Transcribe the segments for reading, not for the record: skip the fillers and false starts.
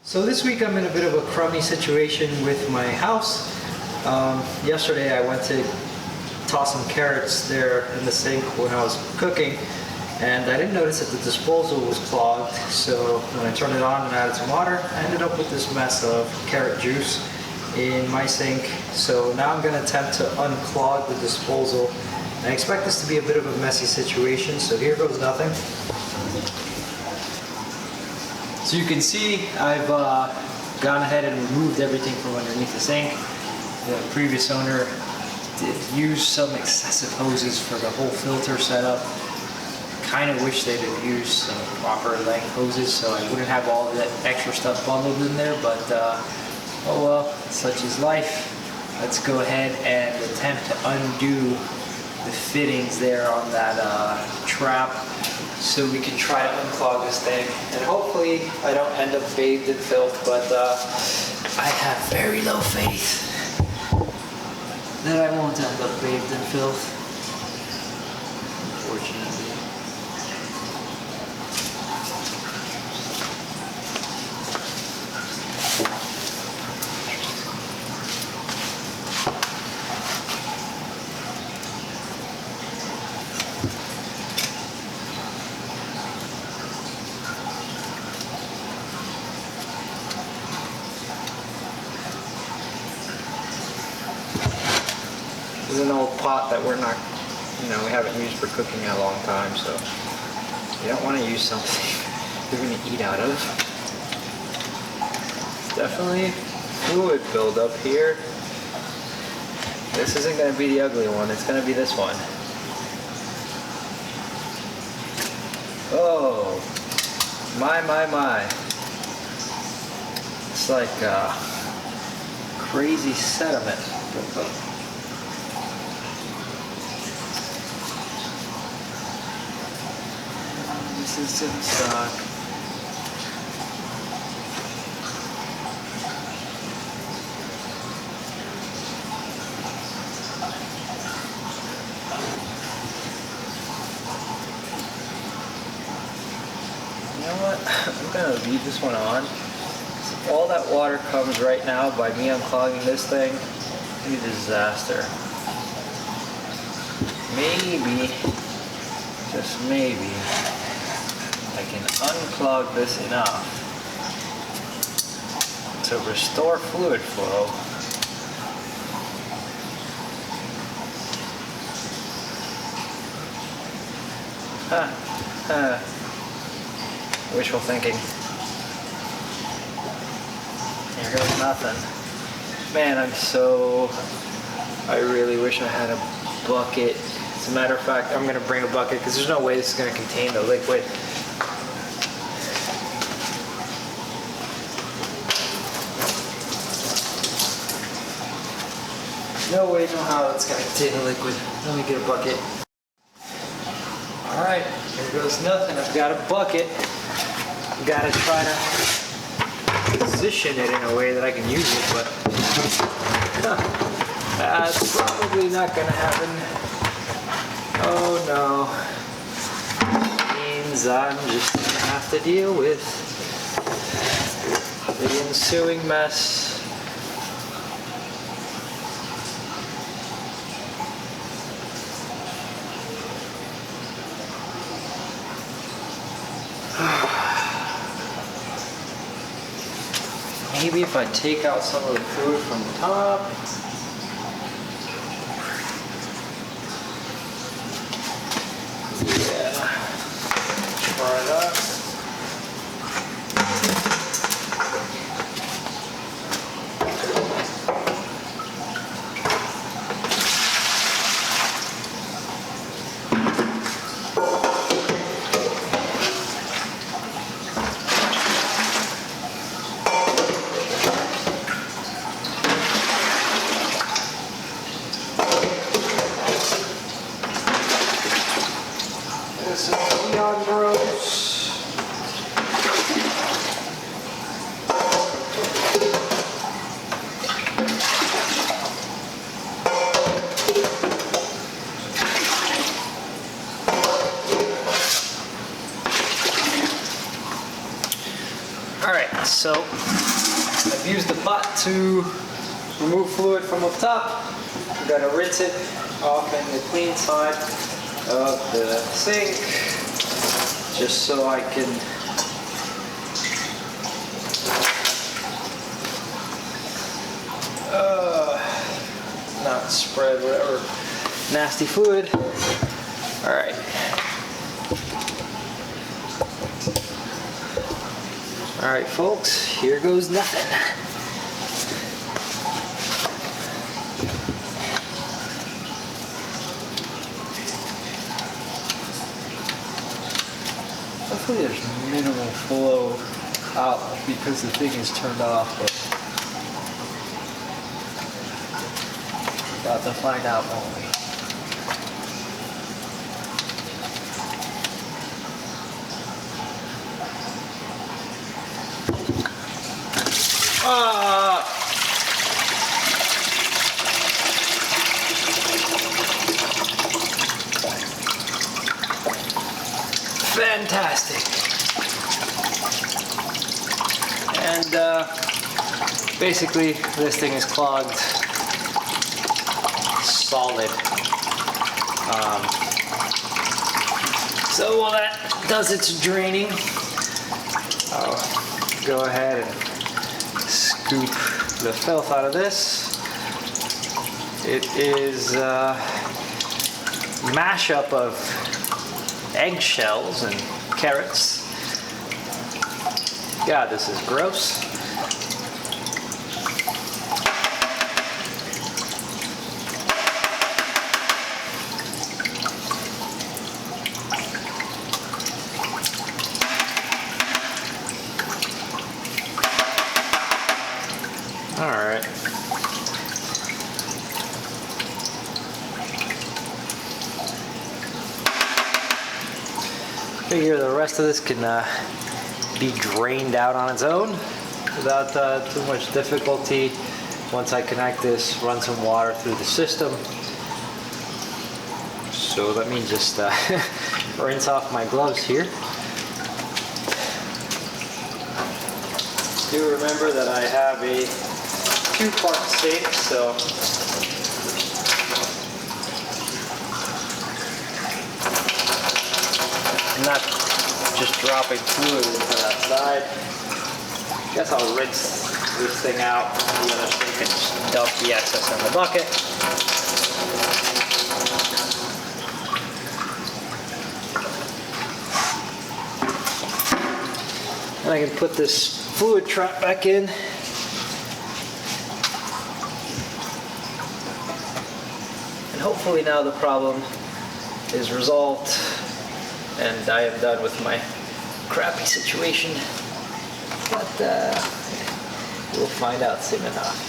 So this week I'm in a bit of a crummy situation with my house. Yesterday I went to toss some carrots there in the sink when I was cooking, and I didn't notice that the disposal was clogged. So when I turned it on and added some water, I ended up with this mess of carrot juice in my sink. So now I'm going to attempt to unclog the disposal. I expect this to be a bit of a messy situation, so here goes nothing. So you can see I've gone ahead and removed everything from underneath the sink. The previous owner did use some excessive hoses for the whole filter setup. Kind of wish they'd have used some proper length hoses so I wouldn't have all of that extra stuff bundled in there, but oh well, such is life. Let's go ahead and attempt to undo the fittings there on that trap, so we can try to unclog this thing, and hopefully I don't end up bathed in filth, but I have very low faith that I won't end up bathed in filth, unfortunately. This is an old pot that we're not, we haven't used for cooking in a long time, so you don't want to use something you're going to eat out of. It's definitely fluid buildup here. This isn't going to be the ugly one, it's going to be this one. Oh, my. It's like crazy sediment. This is in stock. You know what? I'm gonna leave this one on. All that water comes right now by me unclogging this thing. It's gonna be a disaster. Maybe, just maybe, I can unclog this enough to restore fluid flow. Wishful thinking. Here goes nothing. Man, I really wish I had a bucket. As a matter of fact, I'm gonna bring a bucket because there's no way this is gonna contain the liquid. No way, no how it's gonna contain the liquid. Let me get a bucket. Alright, here goes nothing. I've got a bucket. I've gotta try to position it in a way that I can use it, but that's probably not gonna happen. Oh no. Means I'm just gonna have to deal with the ensuing mess. Maybe if I take out some of the food from the top. Yeah, try that. This is beyond gross. So I've used the butt to remove fluid from up top. I'm gonna rinse it off in the clean side of the sink, just so I can not spread whatever nasty fluid. All right. All right, folks, here goes nothing. Hopefully there's minimal flow out because the thing is turned off, but about to find out, won't we? Fantastic. And basically this thing is clogged solid. So while that does its draining, I'll go ahead and scoop the filth out of this. It is a mashup of eggshells and carrots. God, this is gross. All right. Figure the rest of this can be drained out on its own without too much difficulty. Once I connect this, run some water through the system. So let me just rinse off my gloves here. Do remember that I have a 2-part sink, so I'm not just dropping fluid into that side. Guess I'll rinse this thing out the other sink and just dump the excess in the bucket. And I can put this fluid trap back in. And hopefully now the problem is resolved and I am done with my crappy situation. But we'll find out soon enough.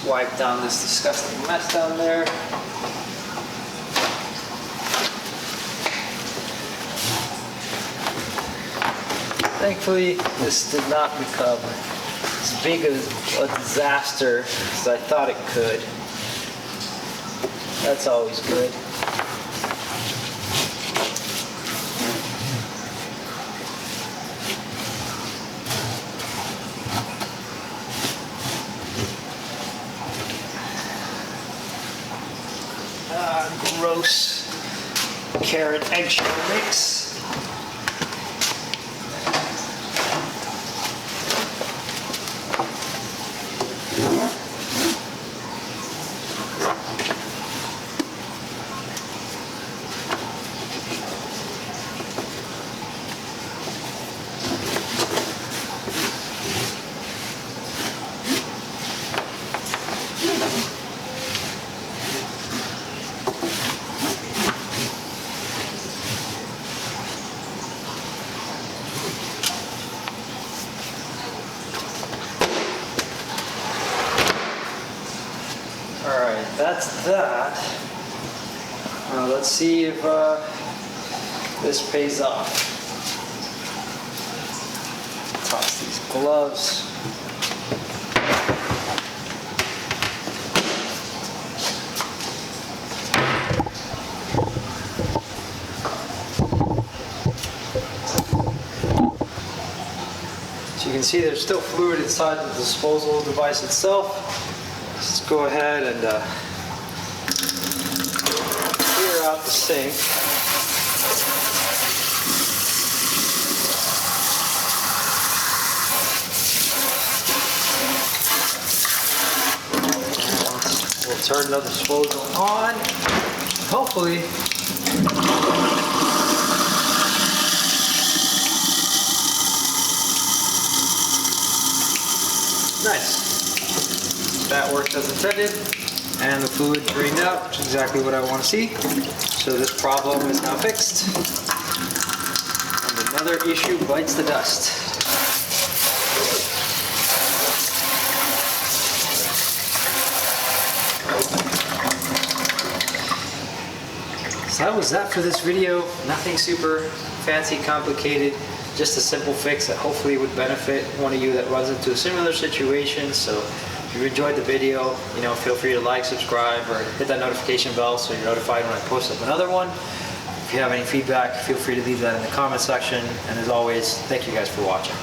Wipe down this disgusting mess down there. Thankfully, this did not become as big a disaster as I thought it could. That's always good. Gross carrot eggshell mix. that's that. Let's see if this pays off. Toss these gloves. So you can see there's still fluid inside the disposal device itself. Let's go ahead and clear out the sink. We'll turn the disposal on. Hopefully, nice. That worked as intended, and the fluid drained out, which is exactly what I want to see. So this problem is now fixed. And another issue bites the dust. So that was that for this video. Nothing super fancy, complicated. Just a simple fix that hopefully would benefit one of you that runs into a similar situation. So if you enjoyed the video, feel free to like, subscribe, or hit that notification bell so you're notified when I post up another one. If you have any feedback, feel free to leave that in the comment section. And as always, thank you guys for watching.